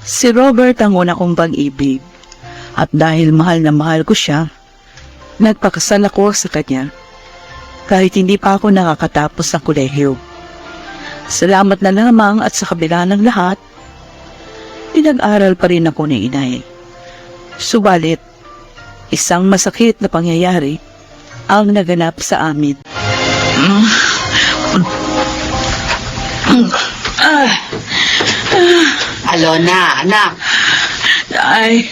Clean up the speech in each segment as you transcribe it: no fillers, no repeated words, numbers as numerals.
Si Robert ang una kong pag-ibig. At dahil mahal na mahal ko siya, nagpakasal ako sa kanya. Kahit hindi pa ako nakakatapos ng kolehiyo. Salamat na lamang at sa kabila ng lahat, pinag-aral pa rin ako ni inay. Subalit, isang masakit na pangyayari ang naganap sa amin. Alona, anak. Ay,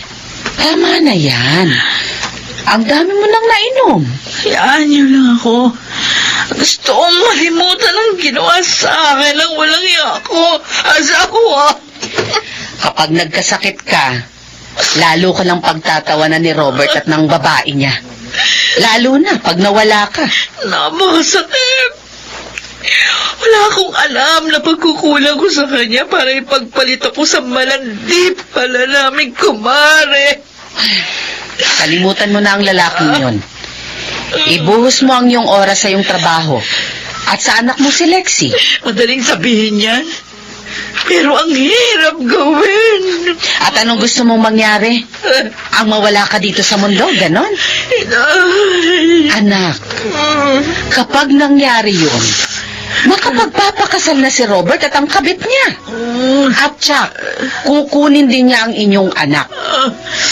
Tama na yan. Ang dami mo nang nainom. hayaan niyo lang ako. Gusto kong malimutan ang ginawa sa akin ng walang iya ko. Asawa. Kapag nagkasakit ka, lalo ka lang pagtatawanan ni Robert at ng babae niya. Lalo na pag nawala ka. Napakasakit. Wala akong alam na pagkukulang ko sa kanya para ipagpalit ako sa malandi pala naming kumare. Kalimutan mo na ang lalaking yon. Ibuhos mo ang iyong oras sa iyong trabaho at sa anak mo si Lexie. Madaling sabihin yan. Pero ang hirap gawin. At anong gusto mong mangyari? Ang mawala ka dito sa mundo, ganon? Inay. Anak, kapag nangyari yun, makapagpapakasal na si Robert at ang kabit niya. At siya, kukunin din niya ang inyong anak.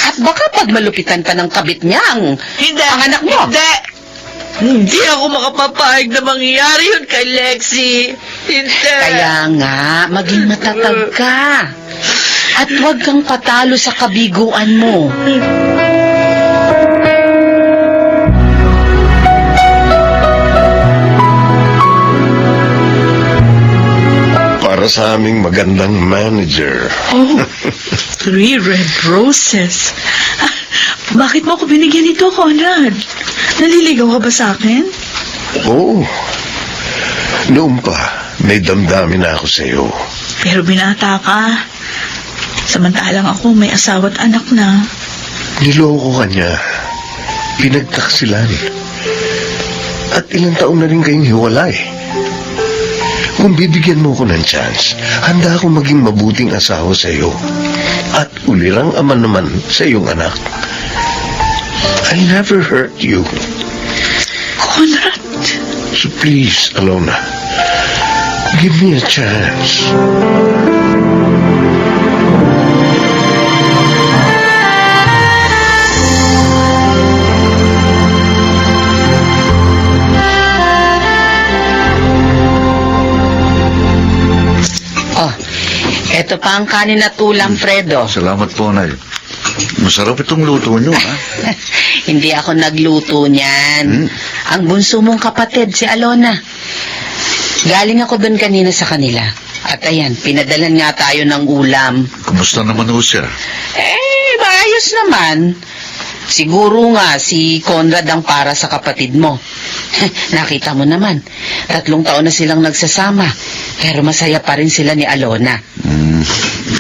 At baka pag malupitan pa ng kabit niya ang anak mo. Hindi ako makapapahig na mangyayari yun kay Lexie. Hindi. Kaya nga, maging matatag ka. At huwag kang patalo sa kabiguan mo. Para sa aming magandang manager. Oh, 3 red roses. Bakit mo ako binigyan nito, Conrad? Naliligaw ka ba sa akin? Oo. Noon pa, may damdamin na ako sa iyo. Pero binata ka. Samantalang ako may asawa at anak na. Niloko ka niya. Pinagtaksilan. At ilang taon na rin kayong hiwalay. Kung bibigyan mo ko ng chance, handa akong maging mabuting asawa sa iyo. At ulirang ama naman sa iyong anak. I never hurt you. Conrad. So please, Alona, give me a chance. Oh, eto pa ang kanin at ulam, Fredo. Salamat po, Nay. Masarap itong luto nyo, ha? Hindi ako nagluto niyan. Ang bunso mong kapatid, si Alona. Galing ako doon kanina sa kanila. At ayan, pinadalan nga tayo ng ulam. Kumusta naman ho siya? Maayos naman. Siguro nga si Conrad ang para sa kapatid mo. Nakita mo naman, 3 taon na silang nagsasama. Pero masaya pa rin sila ni Alona.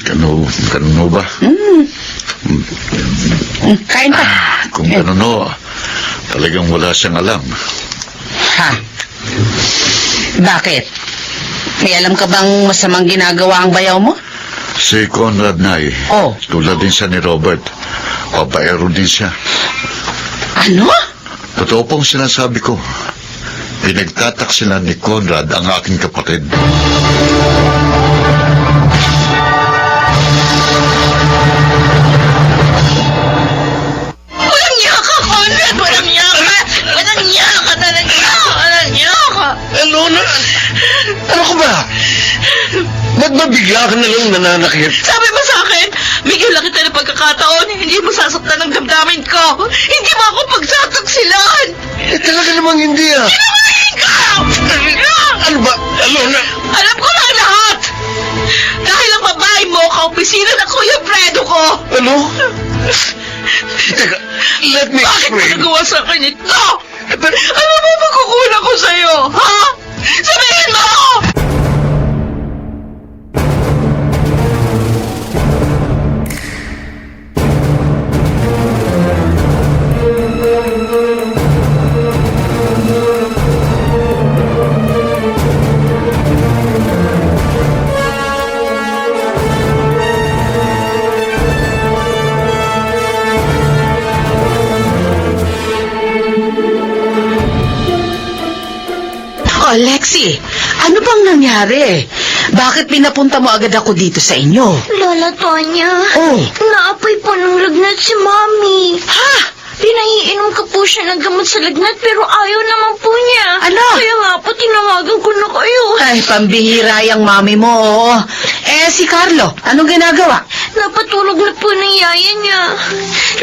Ganun ho ba? Kain pa. Kung ganun ho, talagang wala siyang alam. Ha? Bakit? May alam ka bang masamang ginagawa ang bayaw mo? Si Conrad, Nay. Oh. Tulad din siya ni Robert. Papaero din siya. Ano? Totoo pong sinasabi ko. Pinagtataksilan ni Conrad ang aking kapatid. Walang niya ka, Conrad! Walang niya ka! Walang niya ka talaga! Walang niya ka! Alona, ano ka ba? Ba't ba bigla ka na lang nananakit? Sabi mo sa akin, bigyan lang kita ng pagkakataon, hindi mo sasaktan ng damdamin ko. Hindi mo ako pagsataksilan. Talaga namang hindi ah. Sinungaling ka! Ano ba? Alona! Alam ko lang lahat! Dahil ang babae mo, kaopisina na Kuya Fredo ko! Ano? Teka, let me Bakit mo explain. nagawa sa akin ito? Ano ba magkukulang ko sa'yo, ha? Sabihin mo! Lexie, ano bang nangyari? Bakit pinapunta mo agad ako dito sa inyo? Lola Tonya, Oh. naapoy po ng lagnat si Mami. Ha? Pinaiinom ko po siya ng gamot sa lagnat pero ayaw naman po niya. Ano? Kaya nga po tinawagan ko na kayo. Ay, pambihira yung mami mo. Oo. Eh, si Carlo, anong ginagawa? Napatulog na po ng yaya niya.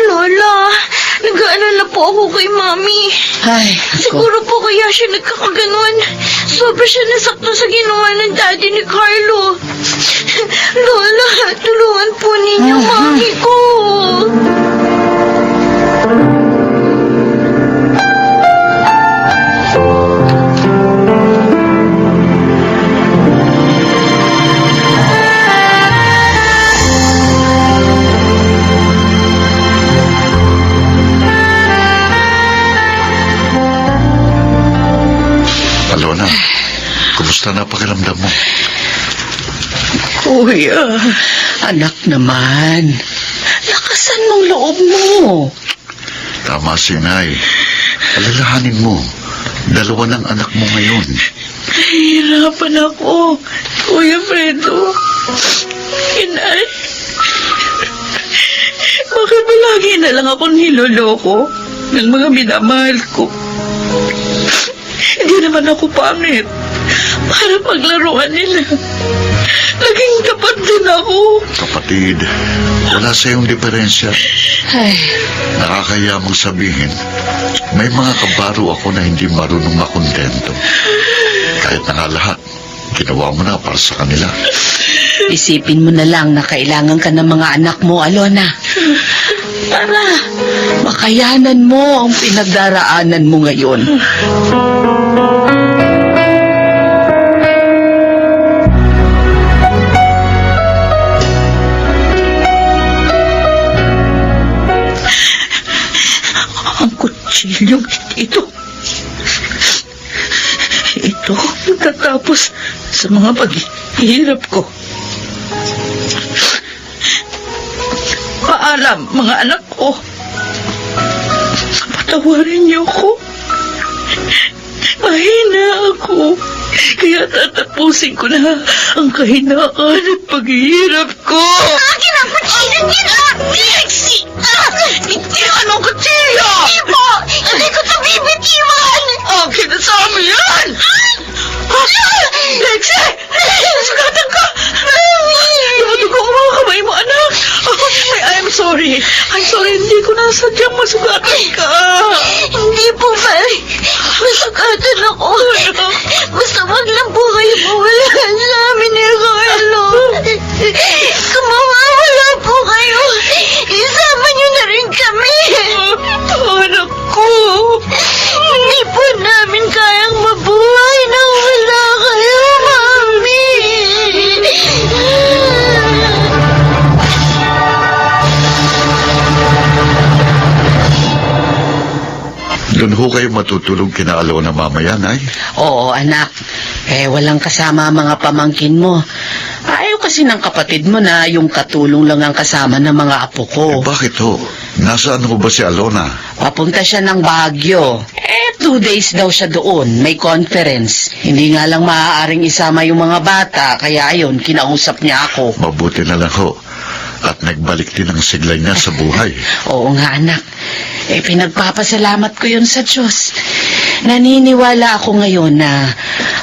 Lola, nag-aalala po ako kay Mami. Ay, ako. Siguro po kaya siya nagkakaganon. Sobra siya nasaktan sa ginawa ng daddy ni Carlo. Lola, tulungan po ninyo Mami ko. Alona, kumusta na pakiramdam mo? Kuya, anak naman. Lakasan mong loob mo. Tama si Nay. Alalahanin mo, dalawa ng anak mo ngayon. Nahihirapan ako, Kuya Fredo. Inay, bakit ba lagi na lang ako niloloko ng mga minamahal ko? Hindi naman ako pangit para paglaruan nila. Naging tapat din ako. Kapatid, wala sa iyong diferensya. Ay, Nakakaya mong sabihin, may mga kabaro ako na hindi marunong makontento. Kahit na nga lahat, ginawa mo na para sa kanila. isipin mo na lang na kailangan ka ng mga anak mo, Alona. Para makayanan mo ang pinagdaraanan mo ngayon. Ang kutsilyong ito. Ito, tatapos sa mga paghihirap ko. Paalam, mga anak ko. Patawarin niyo ko. Mahina ako. Kaya tatapusin ko na ang kahinaan at paghihirap ko. Akin ang kutsilyo niya! Lexi! Hindi anong kutsilyo! Hindi po! Hindi ko ito bibitiwan! Akin na sa amin yan! Lexi! Nasugatan ka! Dumudugo ang mga kamay mo, anak! I'm sorry. I'm sorry, hindi ko nasadyang masugatan ka. Hindi po, May. Masakatan ako. Basta wag lang po kayo mawala sa amin ni Carlo. Kung mawawala po kayo, isama niyo na rin kami. Anak ko. Hindi po namin kayang mabuhay nang wala kayo, Mami. Doon ho kayo matutulog kina Alona mamaya, Nay. Oo, anak. Walang kasama ang mga pamangkin mo. Ayaw kasi ng kapatid mo na yung katulong lang ang kasama ng mga apo ko. Bakit ho? Nasaan ho ba si Alona? Papunta siya ng Baguio. 2 days daw siya doon. May conference. Hindi nga lang maaaring isama yung mga bata. Kaya ayun, kinausap niya ako. Mabuti na lang ho. At nagbalik din ang siglay niya sa buhay. Oo nga, anak. Pinagpapasalamat ko yun sa Diyos. Naniniwala ako ngayon na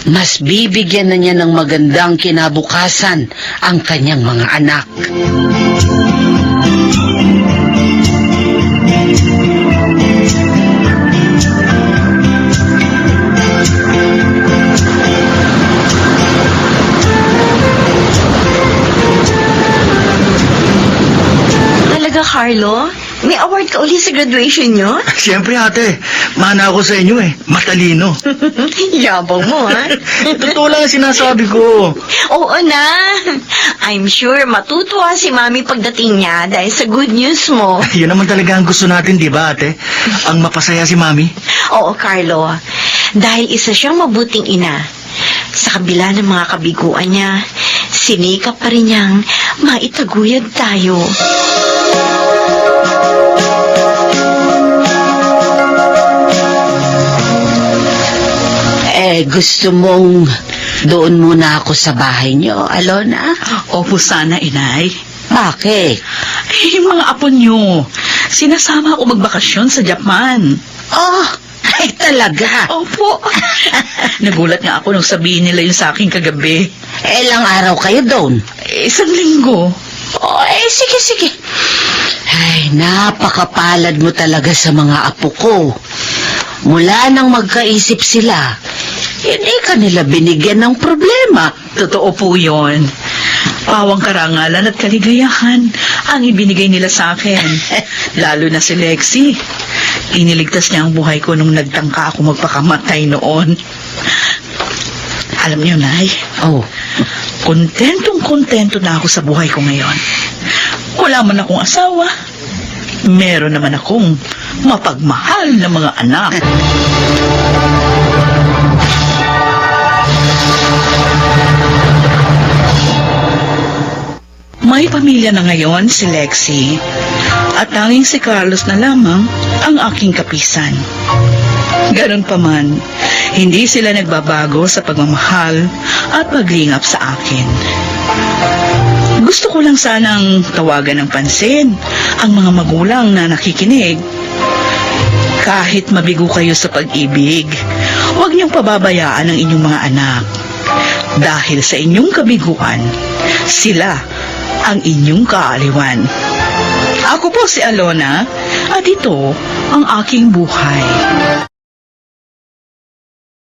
mas bibigyan na niya ng magandang kinabukasan ang kanyang mga anak. Talaga, Carlo? May award ka uli sa graduation niyo? Siyempre ate, mana ako sa inyo matalino. Yabang mo, ha? Totoo lang ang sinasabi ko. Oo na. I'm sure matutuwa si Mami pagdating niya dahil sa good news mo. Yun naman talaga ang gusto natin, di ba ate? Ang mapasaya si Mami. Oo, Carlo. Dahil isa siyang mabuting ina. Sa kabila ng mga kabiguan niya, sinikap pa rin niyang maitaguyod tayo. Gusto mong doon muna ako sa bahay niyo, Alona? Opo sana, inay. Bakit? Yung mga apo nyo, sinasama ako magbakasyon sa Japan. Oh, ay talaga. Opo. Nagulat nga ako nung sabihin nila yun sa akin kagabi. Ilang araw kayo doon? 1 linggo. Oh, sige. Ay, napakapalad mo talaga sa mga apo ko. Mula nang magkaisip sila, hindi ka nila binigyan ng problema. Totoo po yun. Pawang karangalan at kaligayahan ang ibinigay nila sa akin. Lalo na si Lexi. Iniligtas niya ang buhay ko nung nagtangka ako magpakamatay noon. Alam niyo, Nay, Oh, kontentong-kontento na ako sa buhay ko ngayon. Wala man akong asawa. Meron naman akong mapagmahal na mga anak. May pamilya na ngayon si Lexi at tanging si Carlos na lamang ang aking kapisan. Ganon pa man, hindi sila nagbabago sa pagmamahal at paglingap sa akin. Gusto ko lang sanang tawagan ng pansin ang mga magulang na nakikinig. Kahit mabigo kayo sa pag-ibig, huwag niyong pababayaan ang inyong mga anak. Dahil sa inyong kabiguan, sila ang inyong kaaliwan. Ako po si Alona at ito ang aking buhay.